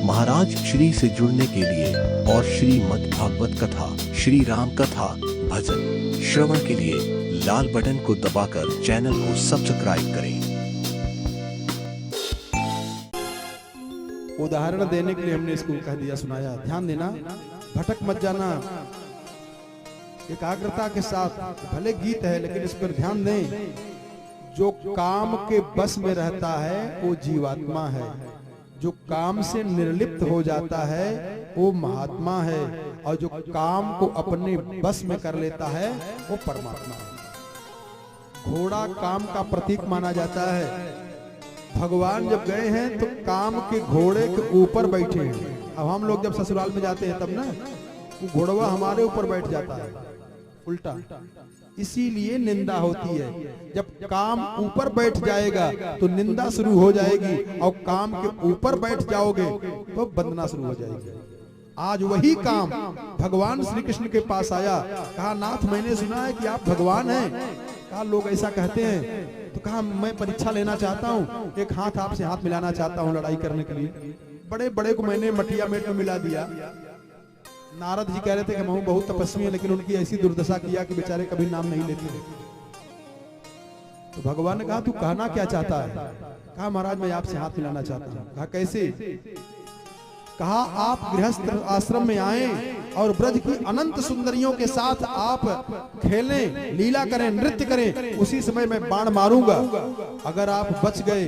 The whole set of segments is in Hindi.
महाराज श्री से जुड़ने के लिए और श्रीमद् भागवत कथा, श्री राम कथा, भजन श्रवण के लिए लाल बटन को दबाकर चैनल को सब्सक्राइब करें। उदाहरण देने के लिए हमने इसको कह दिया, सुनाया। ध्यान देना, भटक मत जाना, एकाग्रता के साथ। भले गीत है लेकिन इस पर ध्यान दें। जो काम के बस में रहता है वो जीवात्मा है, जो काम से निर्लिप्त हो जाता है वो महात्मा है, और जो काम को अपने बस में कर लेता है वो परमात्मा है। घोड़ा काम का प्रतीक माना जाता है। भगवान जब गए हैं तो काम के घोड़े के ऊपर बैठे हैं। अब हम लोग जब ससुराल में जाते हैं तब ना वो घोड़वा हमारे ऊपर बैठ जाता है उल्टा। इसीलिए निंदा होती है। जब काम ऊपर बैठ जाएगा तो निंदा शुरू हो जाएगी, और काम के ऊपर बैठ जाओगे तो वंदना शुरू हो जाएगी। आज वही काम भगवान श्री कृष्ण के पास आया। कहा, नाथ मैंने सुना है कि आप भगवान हैं। कहा, लोग ऐसा कहते हैं। तो कहा, मैं परीक्षा लेना चाहता हूँ, एक हाथ आपसे हाथ मिलाना चाहता हूँ लड़ाई करने के लिए। बड़े बड़े को मैंने मटिया मेट में मिला दिया। नारद जी कह रहे थे कि मैं बहुत तपस्वी है, लेकिन उनकी ऐसी दुर्दशा किया कि बेचारे कभी नाम नहीं लेते। तो भगवान ने कहा, तू कहना क्या चाहता है? कहा, महाराज मैं आपसे हाथ मिलाना चाहता हूँ। कहा, कैसे? कहा, आप गृहस्थ आश्रम में आए और ब्रज की अनंत सुंदरियों के साथ आप खेलें, लीला करें, नृत्य करें। उसी समय मैं बाण मारूंगा। अगर आप बच गए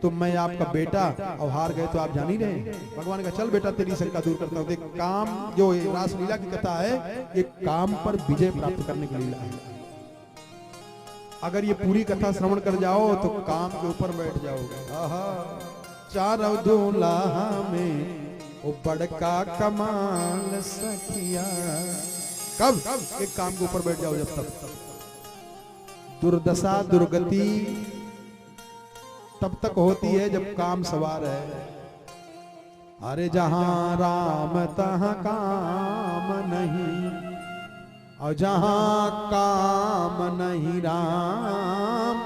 तो मैं आपका बेटा, और हार गए तो आप जान ही रहे हैं। भगवान का, चल बेटा तेरी शंका दूर करता हूं। देख, काम जो रासलीला की कथा है ये काम पर विजय प्राप्त करने की लीला है। अगर ये पूरी कथा श्रवण कर जाओ तो काम के ऊपर बैठ जाओगे। आहा, चारों दूल्हा में वो बड़का कमाल सखिया। कब? एक काम के ऊपर बैठ जाओ जब तक। दुर्दशा दुर्गति तब तक होती है जब काम सवार है। अरे जहां राम तहां काम नहीं, और जहां काम नहीं राम।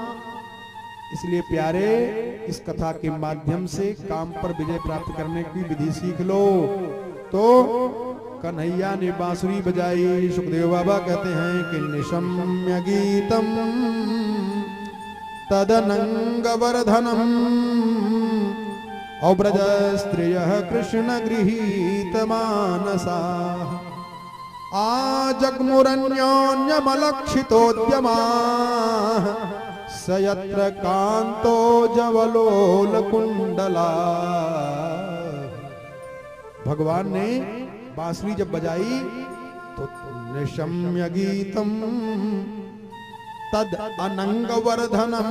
इसलिए प्यारे, इस कथा के माध्यम से काम पर विजय प्राप्त करने की विधि सीख लो। तो कन्हैया ने बांसुरी बजाई। सुखदेव बाबा कहते हैं कि निशम्य गीतम तदनंग वर्धनम, और ब्रज स्त्रियः कृष्ण गृहीत मानसा, आजग्मुरन्योन्यमलक्षितोद्यमा, सयत्र कांतो जवलोल कुंडला। भगवान ने बांसुरी जब बजाई तो निशम्य गीतम तद अनंग वर्धनम,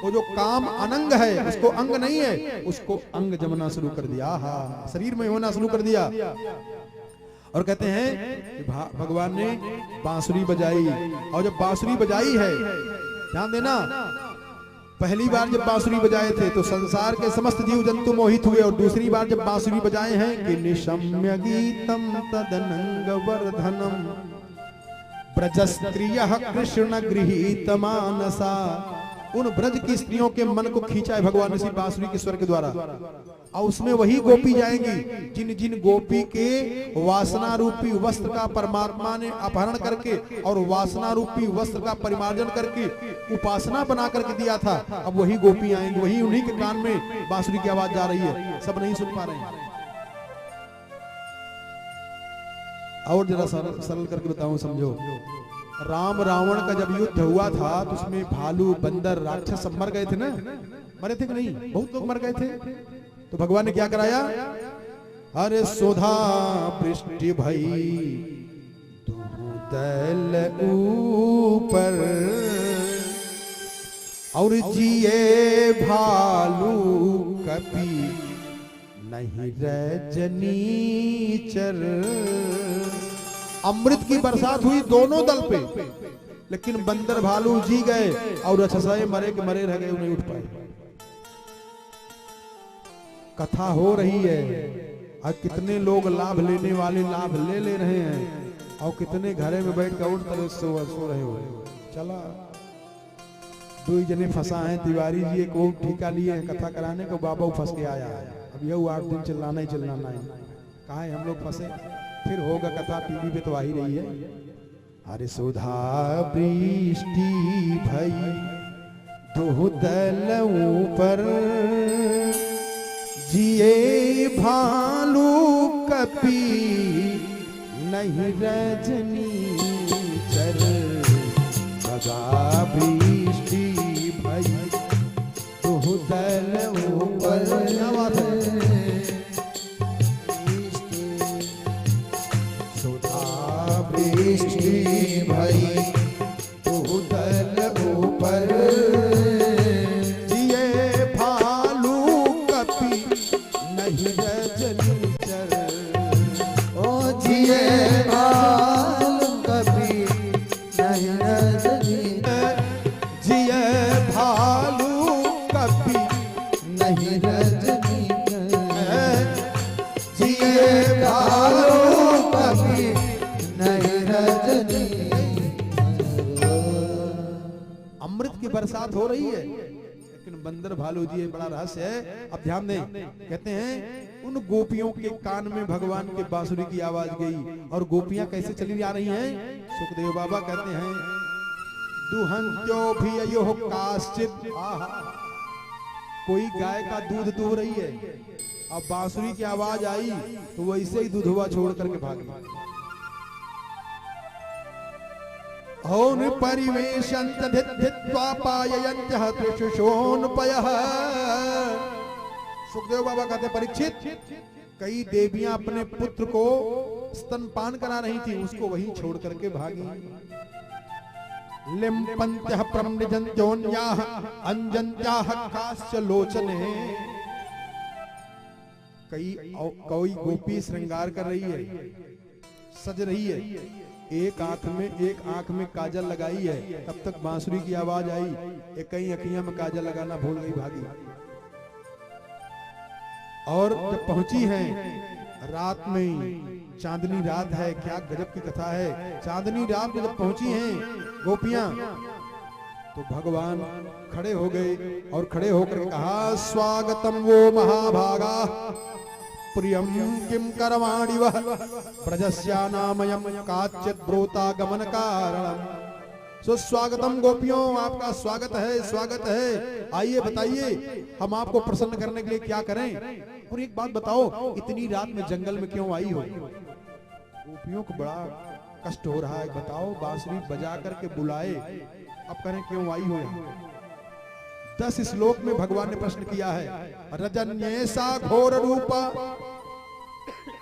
वो जो काम अनंग है उसको अंग नहीं है, उसको अंग जमना शुरू कर दिया। हाँ, शरीर में होना शुरू कर दिया। और कहते हैं भगवान ने बांसुरी बजाई, और जब बांसुरी बजाई है, ध्यान देना, पहली बार जब बांसुरी बजाए थे तो संसार के समस्त जीव जंतु मोहित हुए, और दूसरी बार जब बांसुरी बजाए हैं कि निशम्य गीतम तदनंग वर्धनम, ब्रज स्त्रियः कृष्ण गृहीत मानसा। उन ब्रज की स्त्रियों के मन को खींचा है भगवान इसी बांसुरी के स्वर के द्वारा, और उसमें वही गोपी जाएंगी जिन जिन गोपी के वासना रूपी वस्त्र का परमात्मा ने अपहरण करके और वासना रूपी वस्त्र का परिमार्जन करके उपासना बना करके दिया था। अब वही गोपी आएंगी, वही उन्हीं के कान में बांसुरी की आवाज जा रही है, सब नहीं सुन पा रहे हैं। और जरा सरल करके बताऊं, समझो। राम रावण का जब युद्ध हुआ था तो उसमें भालू, बंदर, राक्षस सब मर गए थे ना? मरे थे कि नहीं? बहुत लोग मर गए थे। तो भगवान ने क्या कराया? अरे सुधा वृष्टि भई दूदल ऊपर, और जिए भालू कपि नहीं रजनीचर। अमृत की बरसात हुई दोनों दल पे, लेकिन बंदर भालू जी गए और राक्षसाए मरे के मरे रह गए, नहीं उठ पाए। कथा हो रही है और कितने लोग लाभ लेने वाले लाभ ले रहे हैं, और कितने घरे में बैठ कर उठ कर सो रहे हो। चला दो जने फंसा है, तिवारी जी को ठेका लिए कथा कराने को, बाबा फंस के आया। अब यह 8 दिन चिल्लाना ही चिल्लाना है। कहाँ है हम लोग फंसे? फिर होगा कथा, टीवी पे तो आ ही रही है। अरे सुधा वृष्टि भई दुहदल ऊपर, जिए भालू कपी नहीं रजनी चर। सदा वृष्टि भई दुहदल ऊपर, क्या बात है? सुधा वृष्टि भई दुहदल ऊपर, जिए भालू कपी नहीं रजनी चर। ओ जिए भालू कपी नहीं रजनी, जिए भालू कपी नहीं रजनी, जिए भालू कपी नहीं रजनी। अमृत की बरसात हो रही है, लेकिन बंदर भालू जी बड़ा रहस्य है। अब ध्यान दें, कहते हैं उन गोपियों के कान में भगवान के बांसुरी की आवाज गई, और गोपियां कैसे चली आ रही हैं? सुखदेव बाबा कहते हैं दुहंत्यो भी अयोह काश्चित। आहा, कोई गाय का दूध दूह रही है, अब बांसुरी की आवाज आई तो वो ऐसे ही दूधवा छोड़ करके भागी। हौन परिवेशंत धित्वा पाययन्त्यः त्रिशुशोनपयः। सुखदेव बाबा कहते परीक्षित, कई देवियां अपने पुत्र को स्तनपान करा रही थी, उसको वहीं छोड़ करके भागी। लिम्पन्त्यः प्रम्निजन्त्योन्याः अंजन्त्याः काश्च लोचने। कोई गोपी श्रृंगार कर रही है, सज रही है, एक आंख में काजल लगाई है, तब तक बांसुरी की आवाज आई, एक कई अखियां में काजल लगाना भूल गई, भागी। और जब पहुंची हैं रात में, चांदनी रात है, क्या गजब की कथा है। चांदनी रात में जब पहुंची हैं गोपियां, तो भगवान खड़े हो गए और खड़े होकर कहा स्वागतम वो महाभागा प्रियम किम करवाणि वह प्रजस्या नामयम काचित ब्रोता गमन कारणम। सो स्वागतम गोपियों, आपका स्वागत है, स्वागत है। आइए बताइए हम आपको प्रसन्न करने के लिए क्या करें। और एक बात बताओ, इतनी रात में जंगल में क्यों आई हो? गोपियों को बड़ा कष्ट हो रहा है, बताओ। बांसुरी बजा करके बुलाए, अब करें क्यों आई हो? 10 श्लोक में भगवान ने प्रश्न किया है, रजन्येसा घोर रूपा।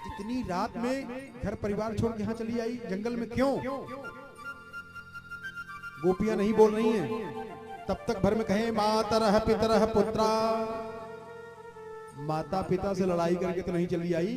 इतनी रात में घर परिवार छोड़ के यहाँ चली आई, जंगल में क्यों? गोपियां नहीं बोल रही हैं। तब तक भर में कहे मातरः पितरः पुत्रा। माता पिता से लड़ाई करके तो नहीं चली आई।